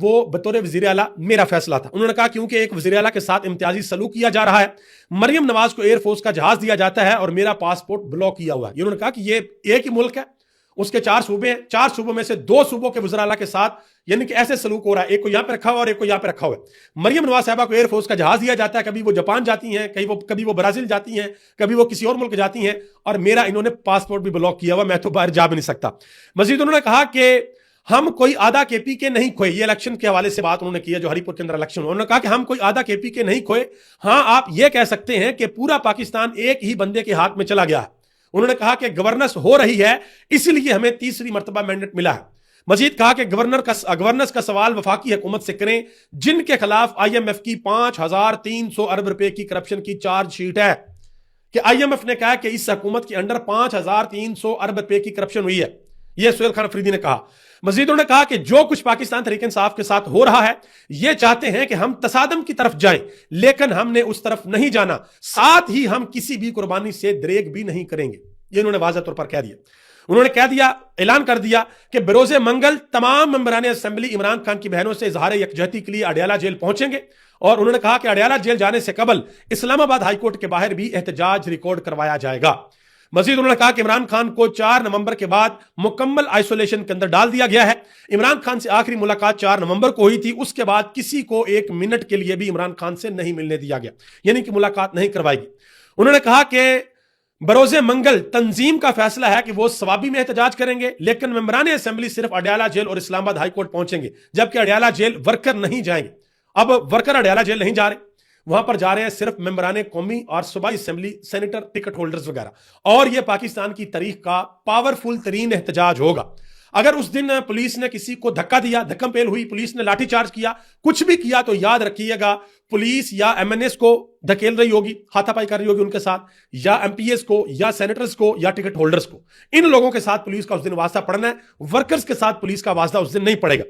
وہ بطور وزیر اعلیٰ میرا فیصلہ تھا. انہوں نے کہا کیونکہ ایک وزیر اعلیٰ کے ساتھ امتیازی سلوک کیا جا رہا ہے, مریم نواز کو ایئر فورس کا جہاز دیا جاتا ہے اور میرا پاسپورٹ بلاک کیا ہوا ہے. انہوں نے کہا کہ یہ ایک ہی ملک ہے, اس کے 4 صوبے ہیں, 4 صوبوں میں سے 2 صوبوں کے وزراء اعلیٰ کے ساتھ یعنی کہ ایسے سلوک ہو رہا ہے, ایک کو یہاں پہ رکھا ہوا اور ایک کو یہاں پہ رکھا ہوا ہے. مریم نواز صاحبہ کو ایئر فورس کا جہاز دیا جاتا ہے, کبھی وہ جاپان جاتی ہیں, کبھی وہ برازیل جاتی ہیں, کبھی وہ کسی اور ملک جاتی ہیں, اور میرا انہوں نے پاسپورٹ بھی بلاک کیا ہوا, میں تو باہر جا بھی نہیں سکتا. مزید انہوں نے کہا کہ ہم کوئی آدھا کے پی کے نہیں کھوئے. یہ الیکشن کے حوالے سے بات انہوں نے کیا جو ہری پور کے اندر الیکشن, انہوں نے کہا کہ ہم کوئی آدھا کے پی کے نہیں کھوئے. ہاں آپ یہ کہہ سکتے ہیں کہ پورا پاکستان ایک ہی بندے کے ہاتھ میں چلا گیا ہے. انہوں نے کہا کہ گورننس ہو رہی ہے, اس لیے ہمیں تیسری مرتبہ مینڈیٹ ملا ہے. مزید کہا کہ گورننس کا سوال وفاقی حکومت سے کریں جن کے خلاف آئی ایم ایف کی 5300 ارب روپے کی کرپشن کی چارج شیٹ ہے. کہ آئی ایم ایف نے کہا کہ اس حکومت کے انڈر 5300 ارب روپے کی کرپشن ہوئی ہے, یہ سہیل خان افریدی نے کہا. مزید انہوں نے کہا کہ جو کچھ پاکستان تحریک انصاف کے ساتھ ہو رہا ہے یہ چاہتے ہیں کہ ہم تصادم کی طرف جائیں, لیکن ہم نے اس طرف نہیں جانا, ساتھ ہی ہم کسی بھی قربانی سے دریغ بھی نہیں کریں گے. یہ انہوں نے واضح طور پر کہہ دیا. انہوں نے اعلان کر دیا کہ بروز منگل تمام ممبران اسمبلی عمران خان کی بہنوں سے اظہار یکجہتی کے لیے اڈیالہ جیل پہنچیں گے, اور انہوں نے کہا کہ اڈیالہ جیل جانے سے قبل اسلام آباد ہائی کورٹ کے باہر بھی احتجاج ریکارڈ کروایا جائے گا. مزید انہوں نے کہا کہ عمران خان کو 4 نومبر کے بعد مکمل آئسولیشن کے اندر ڈال دیا گیا ہے. عمران خان سے آخری ملاقات 4 نومبر کو ہوئی تھی, اس کے بعد کسی کو 1 منٹ کے لیے بھی عمران خان سے نہیں ملنے دیا گیا, یعنی کہ ملاقات نہیں کروائی گئی. انہوں نے کہا کہ بروز منگل تنظیم کا فیصلہ ہے کہ وہ ثوابی میں احتجاج کریں گے, لیکن ممبران اسمبلی صرف اڈیالہ جیل اور اسلام آباد ہائی کورٹ پہنچیں گے, جبکہ اڈیالہ جیل ورکر نہیں جائیں گے. اب ورکر اڈیالہ جیل نہیں جا رہے, وہاں پر جا رہے ہیں صرف ممبران قومی اور صوبائی اسمبلی, سینیٹر, ٹکٹ ہولڈرز وغیرہ. اور یہ پاکستان کی تاریخ کا پاورفل ترین احتجاج ہوگا. اگر اس دن پولیس نے کسی کو دھکا دیا, دھکم پیل ہوئی, پولیس نے لاٹھی چارج کیا, کچھ بھی کیا, تو یاد رکھیے گا پولیس یا ایم این ایس کو دھکیل رہی ہوگی, ہاتھا پائی کر رہی ہوگی ان کے ساتھ, یا ایم پی ایس کو, یا سینیٹرز کو, یا ٹکٹ ہولڈرز کو. ان لوگوں کے ساتھ پولیس کا اس دن واسطہ پڑنا ہے, ورکرز کے ساتھ پولیس کا واسطہ اس دن نہیں پڑے گا.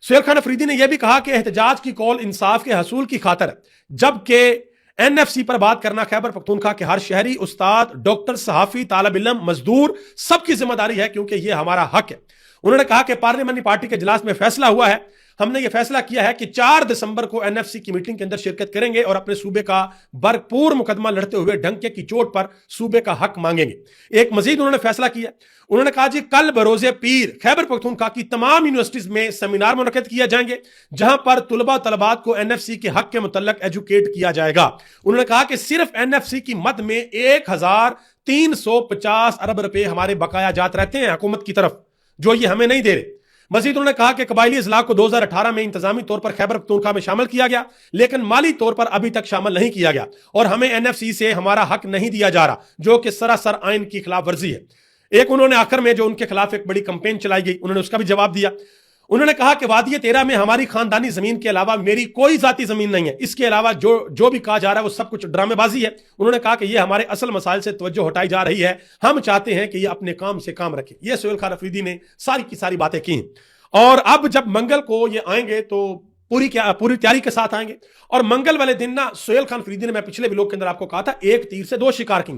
سہیل خان افریدی نے یہ بھی کہا کہ احتجاج کی کال انصاف کے حصول کی خاطر ہے, جبکہ این ایف سی پر بات کرنا خیبر پختونخوا کے ہر شہری, استاد, ڈاکٹر, صحافی, طالب علم, مزدور سب کی ذمہ داری ہے, کیونکہ یہ ہمارا حق ہے. انہوں نے کہا کہ پارلیمانی پارٹی کے اجلاس میں فیصلہ ہوا ہے, ہم نے یہ فیصلہ کیا ہے کہ 4 دسمبر کو این ایف سی کی میٹنگ کے اندر شرکت کریں گے اور اپنے صوبے کا بھرپور مقدمہ لڑتے ہوئے ڈنکے کی چوٹ پر صوبے کا حق مانگیں گے. ایک مزید انہوں نے فیصلہ کیا, انہوں نے کہا جی کل بروز پیر خیبر پختونخوا کی تمام یونیورسٹیز میں سیمینار منعقد کیے جائیں گے, جہاں پر طلباء طلبات کو این ایف سی کے حق کے متعلق ایجوکیٹ کیا جائے گا. انہوں نے کہا کہ صرف این ایف سی کی مد میں 1350 ارب روپے ہمارے بقایا جات رہتے ہیں حکومت کی طرف, جو یہ ہمیں نہیں دے رہے. مزید انہوں نے کہا کہ قبائلی اضلاع کو 2018 میں انتظامی طور پر خیبر پختونخوا میں شامل کیا گیا, لیکن مالی طور پر ابھی تک شامل نہیں کیا گیا, اور ہمیں این ایف سی سے ہمارا حق نہیں دیا جا رہا, جو کہ سراسر آئین کی خلاف ورزی ہے. ایک انہوں نے آخر میں جو ان کے خلاف ایک بڑی کمپین چلائی گئی, انہوں نے اس کا بھی جواب دیا. انہوں نے کہا کہ وادی 13 میں ہماری خاندانی زمین کے علاوہ میری کوئی ذاتی زمین نہیں ہے, اس کے علاوہ جو بھی کہا جا رہا ہے وہ سب کچھ ڈرامے بازی ہے. انہوں نے کہا کہ یہ ہمارے اصل مسائل سے توجہ ہٹائی جا رہی ہے, ہم چاہتے ہیں کہ یہ اپنے کام سے کام رکھے. یہ سہیل خان افریدی نے ساری کی ساری باتیں کی ہیں. اور اب جب منگل کو یہ آئیں گے تو پوری تیاری کے ساتھ آئیں گے, اور منگل والے دن نا سہیل خان افریدی نے, میں پچھلے ویلوگ کے اندر آپ کو کہا تھا, 1 تیر سے 2 شکار کی.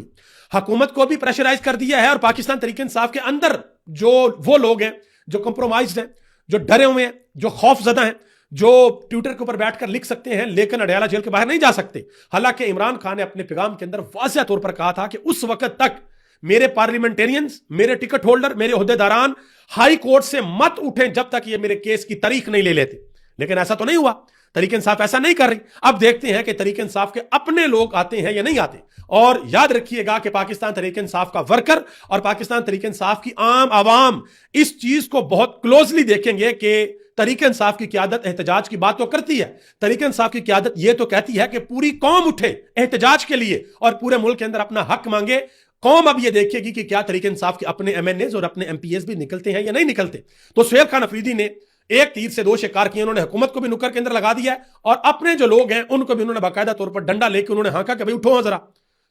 حکومت کو بھی پریشرائز کر دیا ہے, اور پاکستان تحریک انصاف کے اندر جو وہ لوگ ہیں جو کمپرومائزڈ ہیں, جو ڈرے ہوئے ہیں, جو خوف زدہ ہیں, جو ٹویٹر کے اوپر بیٹھ کر لکھ سکتے ہیں لیکن اڈیالہ جیل کے باہر نہیں جا سکتے. حالانکہ عمران خان نے اپنے پیغام کے اندر واضح طور پر کہا تھا کہ اس وقت تک میرے پارلیمنٹیرینز, میرے ٹکٹ ہولڈر, میرے عہدیداران ہائی کورٹ سے مت اٹھیں جب تک یہ میرے کیس کی تاریخ نہیں لے لیتے. لیکن ایسا تو نہیں ہوا, تحریک انصاف ایسا نہیں کر رہی. اب دیکھتے ہیں کہ تحریک انصاف کے اپنے لوگ آتے ہیں یا نہیں آتے. اور یاد رکھیے گا کہ پاکستان تحریک انصاف کا ورکر اور پاکستان تحریک انصاف کی عام عوام اس چیز کو بہت کلوزلی دیکھیں گے کہ تحریک انصاف کی قیادت احتجاج کی بات تو کرتی ہے, تحریک انصاف کی قیادت یہ تو کہتی ہے کہ پوری قوم اٹھے احتجاج کے لیے اور پورے ملک کے اندر اپنا حق مانگے. قوم اب یہ دیکھے گی کہ کیا تحریک انصاف کے اپنے ایم این ایز اور اپنے ایم پی ایس بھی نکلتے ہیں یا نہیں نکلتے. تو سہیل خان افریدی نے 1 تیر سے 2 شکار کیے. انہوں نے حکومت کو بھی نکر کے اندر لگا دیا ہے, اور اپنے جو لوگ ہیں ان کو بھی انہوں نے باقاعدہ طور پر ڈنڈا لے کے انہوں نے ہانکا کہ بھائی اٹھو ذرا,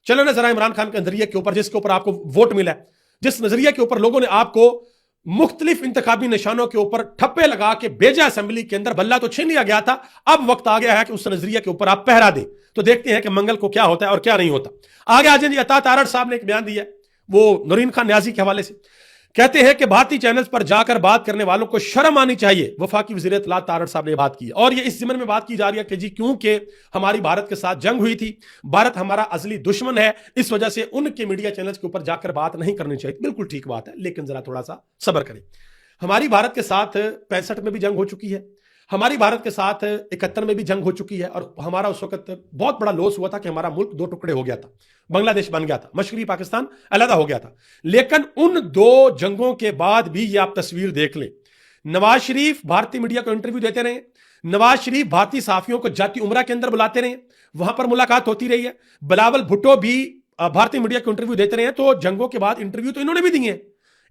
چلو نا ذرا عمران خان کے نظریے کے اوپر, جس کے اوپر آپ کو ووٹ ملا ہے, جس نظریے کے اوپر لوگوں نے آپ کو مختلف انتخابی نشانوں کے اوپر ٹھپے لگا کے بھیجا اسمبلی کے اندر, بلہ تو چھین لیا گیا تھا, اب وقت آ گیا ہے کہ اس نظریے کے اوپر آپ پہرا دیں. تو دیکھتے ہیں کہ منگل کو کیا ہوتا ہے اور کیا نہیں ہوتا. آگے آ جائیں جی, عطا تارڑ صاحب نے ایک بیان دیا, وہ نورین خان نیازی کے حوالے سے. کہتے ہیں کہ بھارتی چینلز پر جا کر بات کرنے والوں کو شرم آنی چاہیے. وفاقی وزیر اطلاعات تارڑ صاحب نے بات کی اور یہ اس ضمن میں بات کی جا رہی ہے کہ جی کیونکہ ہماری بھارت کے ساتھ جنگ ہوئی تھی, بھارت ہمارا ازلی دشمن ہے, اس وجہ سے ان کے میڈیا چینلز کے اوپر جا کر بات نہیں کرنی چاہیے. بالکل ٹھیک بات ہے, لیکن ذرا تھوڑا سا صبر کریں. ہماری بھارت کے ساتھ 65 میں بھی جنگ ہو چکی ہے, ہماری بھارت کے ساتھ 71 میں بھی جنگ ہو چکی ہے, اور ہمارا اس وقت بہت بڑا لوس ہوا تھا کہ ہمارا ملک 2 ٹکڑے ہو گیا تھا, بنگلہ دیش بن گیا تھا, مشرقی پاکستان علیحدہ ہو گیا تھا. لیکن ان 2 جنگوں کے بعد بھی یہ آپ تصویر دیکھ لیں, نواز شریف بھارتی میڈیا کو انٹرویو دیتے رہے, نواز شریف بھارتی صحافیوں کو جاتی عمرہ کے اندر بلاتے رہے, وہاں پر ملاقات ہوتی رہی ہے. بلاول بھٹو بھی بھارتی میڈیا کو انٹرویو دیتے رہے ہیں, تو جنگوں کے بعد انٹرویو تو انہوں نے بھی دیے ہیں.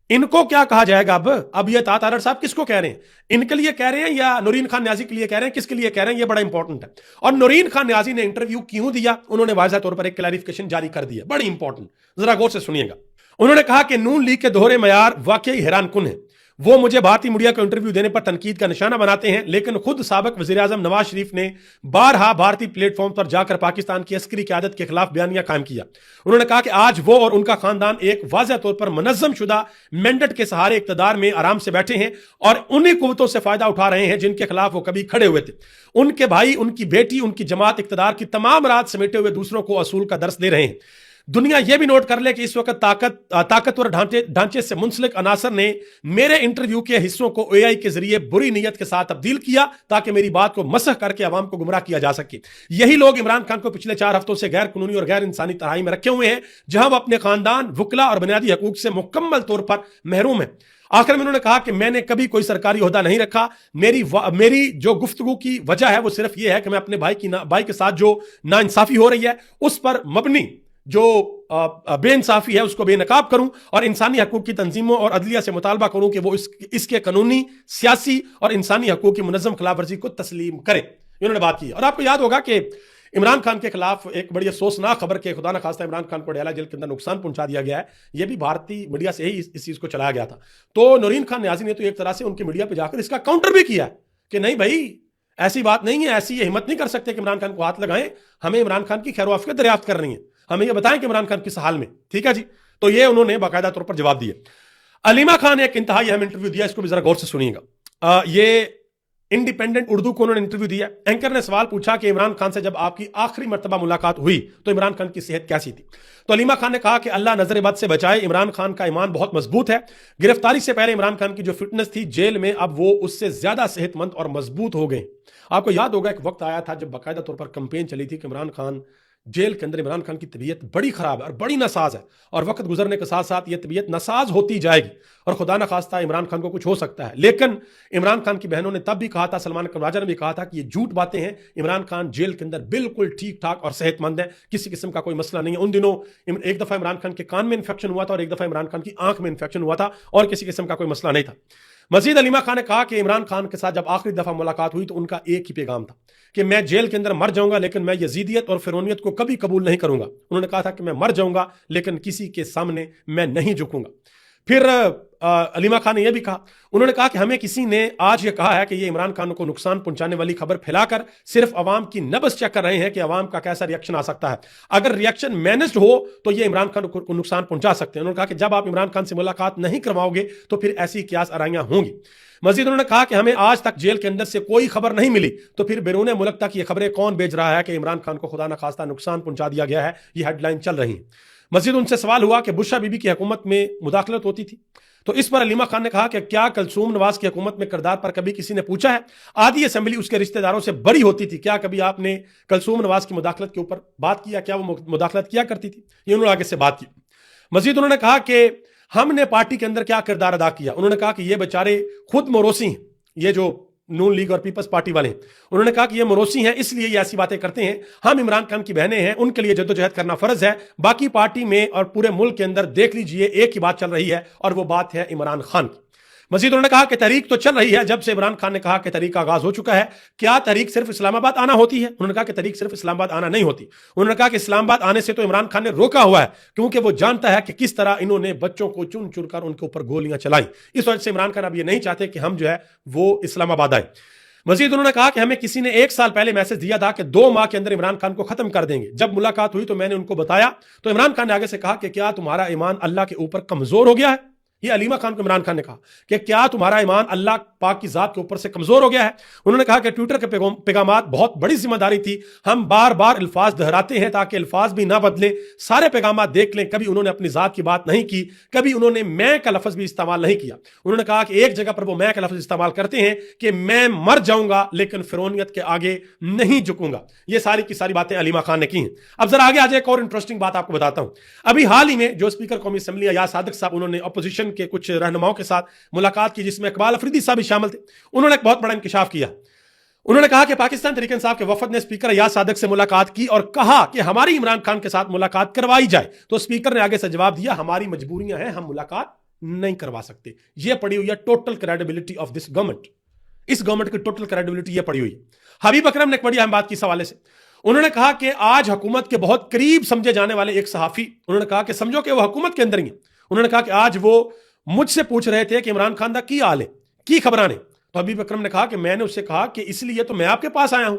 ان کو کیا کہا جائے گا اب یہ تارڑ صاحب کس کو کہہ رہے ہیں, ان کے لیے کہہ رہے ہیں یا نورین خان نیازی کے لیے کہہ رہے ہیں, کس کے لیے کہہ رہے ہیں, یہ بڑا انپورٹنٹ ہے. اور نورین خان نیازی نے انٹرویو کیوں دیا, انہوں نے واضح طور پر ایک کلیریفیکیشن جاری کر دیا, بڑی انپورٹنٹ, ذرا غور سے سنیے گا. انہوں نے کہا کہ نون لیگ کے دوہرے معیار واقعی حیران کن ہے. وہ مجھے بھارتی میڈیا کو انٹرویو دینے پر تنقید کا نشانہ بناتے ہیں, لیکن خود سابق وزیر اعظم نواز شریف نے بارہا بھارتی پلیٹ فارم پر جا کر پاکستان کی عسکری قیادت کے خلاف بیانیہ قائم کیا. انہوں نے کہا کہ آج وہ اور ان کا خاندان ایک واضح طور پر منظم شدہ مینڈیٹ کے سہارے اقتدار میں آرام سے بیٹھے ہیں اور انہی قوتوں سے فائدہ اٹھا رہے ہیں جن کے خلاف وہ کبھی کھڑے ہوئے تھے. ان کے بھائی, ان کی بیٹی, ان کی جماعت اقتدار کی تمام راز سمیٹے ہوئے دوسروں کو اصول کا درس دے رہے ہیں. دنیا یہ بھی نوٹ کر لے کہ اس وقت طاقتور ڈھانچے سے منسلک عناصر نے میرے انٹرویو کے حصوں کو اے آئی کے ذریعے بری نیت کے ساتھ تبدیل کیا تاکہ میری بات کو مسخ کر کے عوام کو گمراہ کیا جا سکے. یہی لوگ عمران خان کو پچھلے 4 ہفتوں سے غیر قانونی اور غیر انسانی تنہائی میں رکھے ہوئے ہیں, جہاں وہ اپنے خاندان, وکلا اور بنیادی حقوق سے مکمل طور پر محروم ہیں. آخر میں انہوں نے کہا کہ میں نے کبھی کوئی سرکاری عہدہ نہیں رکھا. میری جو گفتگو کی وجہ ہے وہ صرف یہ ہے کہ میں اپنے بھائی کے ساتھ جو ناانصافی ہو رہی ہے اس پر مبنی جو بے انصافی ہے اس کو بے نقاب کروں اور انسانی حقوق کی تنظیموں اور عدلیہ سے مطالبہ کروں کہ وہ اس کے قانونی, سیاسی اور انسانی حقوق کی منظم خلاف ورزی کو تسلیم کرے. انہوں نے بات کی. اور آپ کو یاد ہوگا کہ عمران خان کے خلاف ایک بڑی افسوسناک خبر کہ خدا نخواستہ عمران خان کو ڈیالہ جیل کے اندر نقصان پہنچا دیا گیا ہے, یہ بھی بھارتی میڈیا سے ہی اس چیز کو چلایا گیا تھا. تو نورین خان نیازی نے تو ایک طرح سے ان کی میڈیا پہ جا کر اس کا کاؤنٹر بھی کیا کہ نہیں بھائی ایسی بات نہیں ہے, ایسی یہ ہمت نہیں کر سکتے کہ عمران خان کو ہاتھ لگائیں, ہمیں عمران خان کی خیر و عافیت دریافت کر رہی ہے, ہمیں یہ بتائیں کہ عمران خان کس حال میں. ٹھیک ہے جی, تو یہ انہوں نے باقاعدہ طور پر جواب دیے. علیمہ خان نے ایک انتہائی اہم انٹرویو دیا, اس کو بھی ذرا غور سے سنیے گا. یہ انڈیپینڈنٹ اردو کو انہوں نے انٹرویو دیا. اینکر نے سوال پوچھا کہ عمران خان سے جب آپ کی آخری مرتبہ ملاقات ہوئی تو عمران خان کی صحت کیسی تھی. تو علیمہ خان نے کہا کہ اللہ نظر بد سے بچائے, عمران خان کا ایمان بہت مضبوط ہے. گرفتاری سے پہلے عمران خان کی جو فٹنس تھی جیل میں, اب وہ اس سے زیادہ صحت مند اور مضبوط ہو گئے. آپ کو یاد ہوگا ایک وقت آیا تھا جب باقاعدہ طور پر کمپین چلی تھی کہ عمران خان جیل کے اندر, عمران خان کی طبیعت بڑی خراب ہے اور بڑی ناساز ہے, اور وقت گزرنے کے ساتھ ساتھ یہ طبیعت ناساز ہوتی جائے گی اور خدا نخواستہ عمران خان کو کچھ ہو سکتا ہے. لیکن عمران خان کی بہنوں نے تب بھی کہا تھا, سلمان قنواجہ نے بھی کہا تھا کہ یہ جھوٹ باتیں ہیں, عمران خان جیل کے اندر بالکل ٹھیک ٹھاک اور صحت مند ہے, کسی قسم کا کوئی مسئلہ نہیں ہے. ان دنوں ایک دفعہ عمران خان کے کان میں انفیکشن ہوا تھا اور ایک دفعہ عمران خان کی آنکھ میں انفیکشن ہوا تھا, اور کسی قسم کا کوئی مسئلہ نہیں تھا. مزید علیمہ خان نے کہا کہ عمران خان کے ساتھ جب آخری دفعہ ملاقات ہوئی تو ان کا ایک ہی پیغام تھا کہ میں جیل کے اندر مر جاؤں گا لیکن میں یزیدیت اور فرعونیت کو کبھی قبول نہیں کروں گا. انہوں نے کہا تھا کہ میں مر جاؤں گا لیکن کسی کے سامنے میں نہیں جھکوں گا. پھر علیمہ خان نے یہ بھی کہا, انہوں نے کہا کہ ہمیں کسی نے آج یہ کہا ہے کہ یہ عمران خان کو نقصان پہنچانے والی خبر پھیلا کر صرف عوام کی نبض چیک کر رہے ہیں کہ عوام کا کیسا ریئیکشن آ سکتا ہے. اگر ریئیکشن مینجڈ ہو تو یہ عمران خان کو نقصان پہنچا سکتے ہیں. انہوں نے کہا کہ جب آپ عمران خان سے ملاقات نہیں کرواؤ گے تو پھر ایسی قیاس آرائیاں ہوں گی. مزید انہوں نے کہا کہ ہمیں آج تک جیل کے اندر سے کوئی خبر نہیں ملی تو پھر بیرون ملک تک یہ خبریں کون بھیج رہا ہے کہ عمران خان کو خدا نخواستہ نقصان پہنچا دیا گیا ہے, یہ ہیڈ لائن چل رہی ہیں. مزید ان سے سوال ہوا کہ بشرا بی بی کی حکومت میں مداخلت ہوتی تھی, تو اس پر علیمہ خان نے کہا کہ کیا کلثوم نواز کی حکومت میں کردار پر کبھی کسی نے پوچھا ہے؟ آدھی اسمبلی اس کے رشتہ داروں سے بڑی ہوتی تھی, کیا کبھی آپ نے کلثوم نواز کی مداخلت کے اوپر بات کیا؟ کیا وہ مداخلت کیا کرتی تھی؟ یہ انہوں نے آگے سے بات کی. مزید انہوں نے کہا کہ ہم نے پارٹی کے اندر کیا کردار ادا کیا. انہوں نے کہا کہ یہ بیچارے خود موروثی ہیں, یہ جو نون لیگ اور پیپلز پارٹی والے ہیں, انہوں نے کہا کہ یہ موروثی ہیں اس لیے یہ ایسی باتیں کرتے ہیں. ہم عمران خان کی بہنیں ہیں, ان کے لیے جدوجہد کرنا فرض ہے. باقی پارٹی میں اور پورے ملک کے اندر دیکھ لیجئے ایک ہی بات چل رہی ہے اور وہ بات ہے عمران خان کی. مزید انہوں نے کہا کہ تحریک تو چل رہی ہے جب سے عمران خان نے کہا کہ تحریک کا آغاز ہو چکا ہے. کیا تحریک صرف اسلام آباد آنا ہوتی ہے؟ انہوں نے کہا کہ تحریک صرف اسلام آباد آنا نہیں ہوتی. انہوں نے کہا کہ اسلام آباد آنے سے تو عمران خان نے روکا ہوا ہے کیونکہ وہ جانتا ہے کہ کس طرح انہوں نے بچوں کو چن چن کر ان کے اوپر گولیاں چلائیں. اس وجہ سے عمران خان اب یہ نہیں چاہتے کہ ہم جو ہے وہ اسلام آباد آئیں. مزید انہوں نے کہا کہ ہمیں کسی نے 1 سال پہلے میسج دیا تھا کہ 2 ماہ کے اندر عمران خان کو ختم کر دیں گے. جب ملاقات ہوئی تو میں نے ان کو بتایا تو عمران خان نے آگے سے کہا کہ کیا تمہارا ایمان اللہ کے اوپر کمزور ہو گیا ہے؟ یہ علیمہ خان کو عمران خان نے کہا کہ کیا تمہارا ایمان اللہ پاک کی ذات کے اوپر سے کمزور ہو گیا ہے؟ انہوں نے کہا کہ ٹویٹر کے پیغامات بہت بڑی ذمہ داری تھی، ہم بار بار الفاظ دہراتے ہیں تاکہ الفاظ بھی نہ بدلیں، سارے پیغامات دیکھ لیں، کبھی انہوں نے اپنی ذات کی بات نہیں کی، کبھی انہوں نے میں کا لفظ بھی استعمال نہیں کیا۔ انہوں نے کہا کہ ایک جگہ پر وہ میں کا لفظ استعمال کرتے ہیں کہ میں مر جاؤں گا لیکن فرعونیت کے آگے نہیں جھکوں گا۔ یہ ساری کی ساری باتیں علیمہ خان نے کی ہیں۔ اب ذرا آگے ایک اور انٹرسٹنگ بات آپ کو بتاتا ہوں۔ ابھی حال ہی میں جو اسپیکر قومی اسمبلی ایاز صادق صاحب، انہوں نے اپوزیشن کے کچھ رہنماؤں کے ساتھ ملاقات کی، جس میں اقبال افریدی صاحب بھی شامل تھے۔ انہوں نے ایک بہت بڑا انکشاف کیا۔ انہوں نے کہا کہ پاکستان تحریک انصاف کے وفد نے اسپیکر ایاز صادق سے ملاقات کی اور کہا کہ ہماری عمران خان کے ساتھ ملاقات کروائی جائے، تو اسپیکر نے آگے سے جواب دیا ہماری مجبوریاں ہیں، ہم ملاقات نہیں کروا سکتے۔ یہ پڑی ہوئی ہے total credibility of this government, اس گورنمنٹ کی ٹوٹل کریڈیبلٹی یہ پڑی ہوئی ہے۔ حبیب اکرم نے ایک بڑی اہم بات کی اس حوالے سے، انہوں نے کہا کہ آج حکومت کے بہت قریب سمجھے جانے والے ایک صحافی، انہوں نے کہا کہ سمجھو کہ وہ حکومت کے اندر ہی ہیں، انہوں نے کہا کہ آج وہ مجھ سے پوچھ رہے تھے کہ عمران خان دا کی حال ہے، کی خبراں نے؟ تو حبیب اکرم نے کہا کہ میں نے اس سے کہا کہ اس لیے تو میں آپ کے پاس آیا ہوں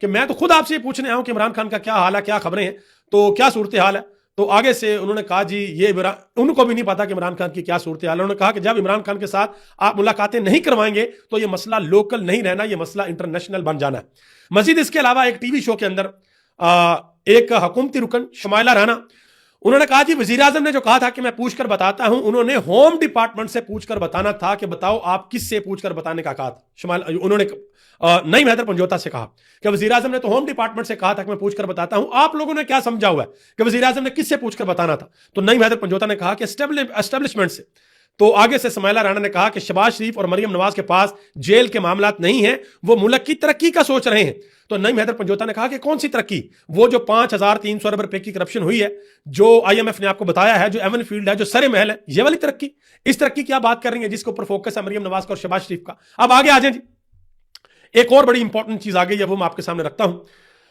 کہ میں تو خود آپ سے یہ پوچھنے آیا ہوں کہ عمران خان کا کیا حال ہے، کیا خبریں ہیں، تو کیا صورتحال ہے؟ تو آگے سے انہوں نے کہا جی یہ ان کو بھی نہیں پتا کہ عمران خان کی کیا صورتحال ہے۔ انہوں نے کہا کہ جب عمران خان کے ساتھ آپ ملاقاتیں نہیں کروائیں گے تو یہ مسئلہ لوکل نہیں رہنا، یہ مسئلہ انٹرنیشنل بن جانا ہے۔ مزید اس کے علاوہ ایک ٹی وی شو کے اندر ایک حکومتی رکن شمائلہ رانا، انہوں نے کہا جی وزیر اعظم نے جو کہا تھا کہ میں پوچھ کر بتاتا ہوں، انہوں نے ہوم ڈپارٹمنٹ سے پوچھ کر بتانا تھا کہ بتاؤ آپ کس سے پوچھ کر بتانے کا کہا تھا۔ انہوں نے نعیم حیدر پنجوتا سے کہا کہ وزیر اعظم نے تو ہوم ڈپارٹمنٹ سے کہا تھا کہ میں پوچھ کر بتاتا ہوں، آپ لوگوں نے کیا سمجھا ہوا ہے کہ وزیر اعظم نے کس سے پوچھ کر بتانا تھا؟ تو نعیم حیدر پنجوتا نے کہا کہ اسٹیبلشمنٹ سے۔ تو آگے سے سمائلہ رانا نے کہا کہ شہباز شریف اور مریم نواز کے پاس جیل کے معاملات نہیں ہیں، وہ ملک کی ترقی کا سوچ رہے ہیں۔ تو نعیم حیدر پنجوتا نے کہا کہ کون سی ترقی؟ وہ جو 5300 ارب روپے کی کرپشن ہوئی ہے، جو آئی ایم ایف نے آپ کو بتایا ہے، جو ایون فیلڈ ہے، جو سر محل ہے، یہ والی ترقی؟ اس ترقی کی آپ بات کر رہی ہیں جس کے اوپر فوکس ہے مریم نواز کا اور شہباز شریف کا۔ اب آگے آ جائیں جی، ایک اور بڑی انپورٹنٹ چیز آ گئی ہے، وہ میں آپ کے سامنے رکھتا ہوں۔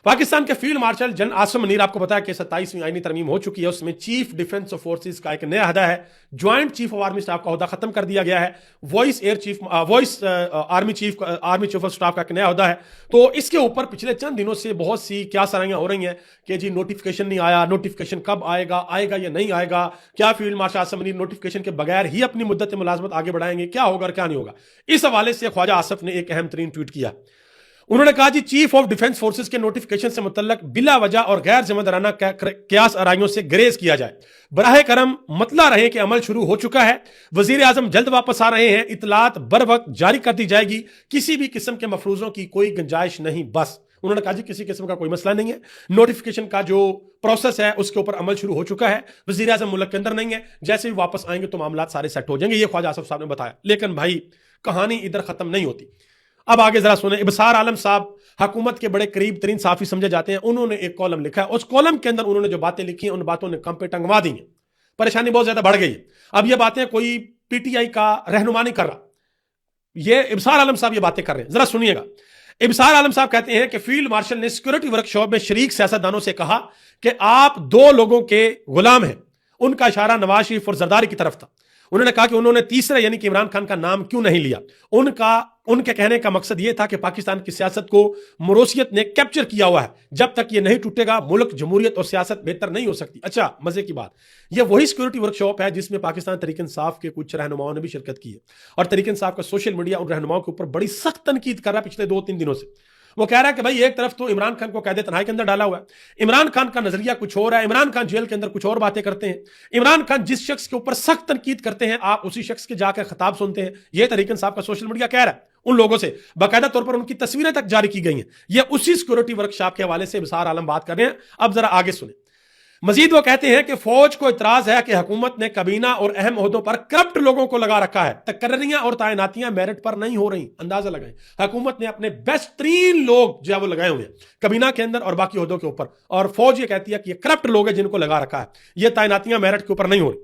پاکستان کے فیلڈ مارشل جن عاصم منیر، آپ کو بتایا کہ 27ویں آئینی ترمیم ہو چکی ہے، اس میں چیف ڈیفنس فورسز کا ایک نیا عہدہ ہے، joint chief of army staff کا عہدہ ختم کر دیا گیا ہے، آرمی چیف آف اسٹاف کا ایک نیا عہدہ ہے۔ تو اس کے اوپر پچھلے چند دنوں سے بہت سی کیا سرائیاں ہو رہی ہیں کہ جی نوٹیفیکیشن نہیں آیا، نوٹیفیکیشن کب آئے گا یا نہیں آئے گا، کیا field marshal Asim Munir notification کے بغیر ہی اپنی مدت ملازمت آگے بڑھائیں گے، کیا ہوگا اور کیا نہیں ہوگا؟ اس حوالے سے خواجہ آصف نے ایک اہم ترین ٹویٹ کیا۔ انہوں نے کہا جی چیف آف ڈیفنس فورسز کے نوٹیفیکیشن سے متعلق بلا وجہ اور غیر ذمہ دارانہ قیاس آرائیوں سے گریز کیا جائے، براہ کرم مطلع رہے کہ عمل شروع ہو چکا ہے، وزیر اعظم جلد واپس آ رہے ہیں، اطلاعات بر وقت جاری کر دی جائے گی، کسی بھی قسم کے مفروضوں کی کوئی گنجائش نہیں۔ بس انہوں نے کہا جی کسی قسم کا کوئی مسئلہ نہیں ہے، نوٹیفیکیشن کا جو پروسیس ہے اس کے اوپر عمل شروع ہو چکا ہے، وزیر اعظم ملک کے اندر نہیں ہے، جیسے بھی واپس آئیں گے تو معاملات سارے سیٹ ہو جائیں گے، یہ خواجہ آصف صاحب نے بتایا۔ لیکن بھائی کہانی ادھر ختم نہیں ہوتی، اب آگے ذرا سنیں۔ ابصار عالم صاحب حکومت کے بڑے قریب ترین صحافی سمجھے جاتے ہیں، انہوں نے ایک کالم لکھا ہے، اس کالم کے اندر انہوں نے جو باتیں لکھی ہیں ان باتوں نے کم پہ ٹنگوا دی ہیں، پریشانی بہت زیادہ بڑھ گئی ہے۔ اب یہ باتیں کوئی پی ٹی آئی کا رہنما نہیں کر رہا، یہ ابصار عالم صاحب یہ باتیں کر رہے ہیں، ذرا سنیے گا۔ ابصار عالم صاحب کہتے ہیں کہ فیلڈ مارشل نے سیکورٹی ورکشاپ میں شریک سیاستدانوں سے کہا کہ آپ دو لوگوں کے غلام ہیں، ان کا اشارہ نواز شریف اور زرداری کی طرف تھا۔ انہوں نے کہا کہ انہوں نے تیسرے یعنی کہ عمران خان کا نام کیوں نہیں لیا، ان کے کہنے کا مقصد یہ تھا کہ پاکستان کی سیاست کو موروثیت نے کیپچر کیا ہوا ہے، جب تک یہ نہیں ٹوٹے گا ملک جمہوریت اور سیاست بہتر نہیں ہو سکتی۔ اچھا مزے کی بات، یہ وہی سیکورٹی ورکشاپ ہے جس میں پاکستان تحریک انصاف کے کچھ رہنماؤں نے بھی شرکت کی ہے، اور تحریک انصاف کا سوشل میڈیا ان رہنماؤں کے اوپر بڑی سخت تنقید کر رہا ہے پچھلے 2-3 دنوں سے۔ وہ کہہ رہا ہے کہ بھائی ایک طرف تو عمران خان کو قید تنہائی کے اندر ڈالا ہوا ہے، عمران خان کا نظریہ کچھ اور ہے، عمران خان جیل کے اندر کچھ اور باتیں کرتے ہیں، عمران خان جس شخص کے اوپر سخت تنقید کرتے ہیں آپ اسی شخص کے جا کر خطاب سنتے ہیں۔ یہ تحریک انصاف کا سوشل میڈیا کہہ رہا ہے، ان لوگوں سے باقاعدہ طور پر ان کی تصویریں تک جاری کی گئی ہیں، یہ اسی سیکورٹی ورکشاپ کے حوالے سے ابصار عالم بات کر رہے ہیں۔ اب ذرا آگے سنیں۔ مزید وہ کہتے ہیں کہ فوج کو اعتراض ہے کہ حکومت نے کابینہ اور اہم عہدوں پر کرپٹ لوگوں کو لگا رکھا ہے، تقرریاں اور تعیناتیاں میرٹ پر نہیں ہو رہی۔ اندازہ لگائیں، حکومت نے اپنے بیسٹ ترین لوگ جو ہے وہ لگائے ہوئے ہیں کابینہ کے اندر اور باقی عہدوں کے اوپر، اور فوج یہ کہتی ہے کہ یہ کرپٹ لوگ ہیں جن کو لگا رکھا ہے، یہ تعیناتیاں میرٹ کے اوپر نہیں ہو رہی۔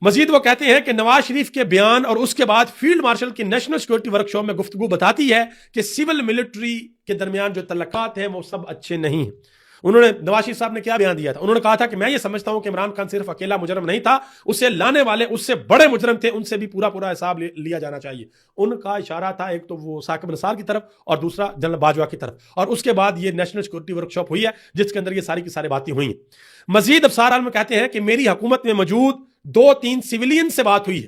مزید وہ کہتے ہیں کہ نواز شریف کے بیان اور اس کے بعد فیلڈ مارشل کی نیشنل سیکورٹی ورکشاپ میں گفتگو بتاتی ہے کہ سول ملٹری کے درمیان جو تعلقات ہیں وہ سب اچھے نہیں ہیں۔ انہوں نے نواز شریف صاحب نے کیا بیان دیا تھا؟ انہوں نے کہا تھا کہ میں یہ سمجھتا ہوں کہ عمران خان صرف اکیلا مجرم نہیں تھا، اسے لانے والے اس سے بڑے مجرم تھے، ان سے بھی پورا حساب لیا جانا چاہیے۔ ان کا اشارہ تھا ایک تو وہ ثاقب نثار کی طرف اور دوسرا جنرل باجوہ کی طرف، اور اس کے بعد یہ نیشنل سیکورٹی ورکشاپ ہوئی ہے جس کے اندر یہ ساری کی ساری باتیں ہوئی ہیں۔ مزید ابصار عالم کہتے ہیں کہ میری حکومت میں موجود 2-3 سویلین سے بات ہوئی ہے،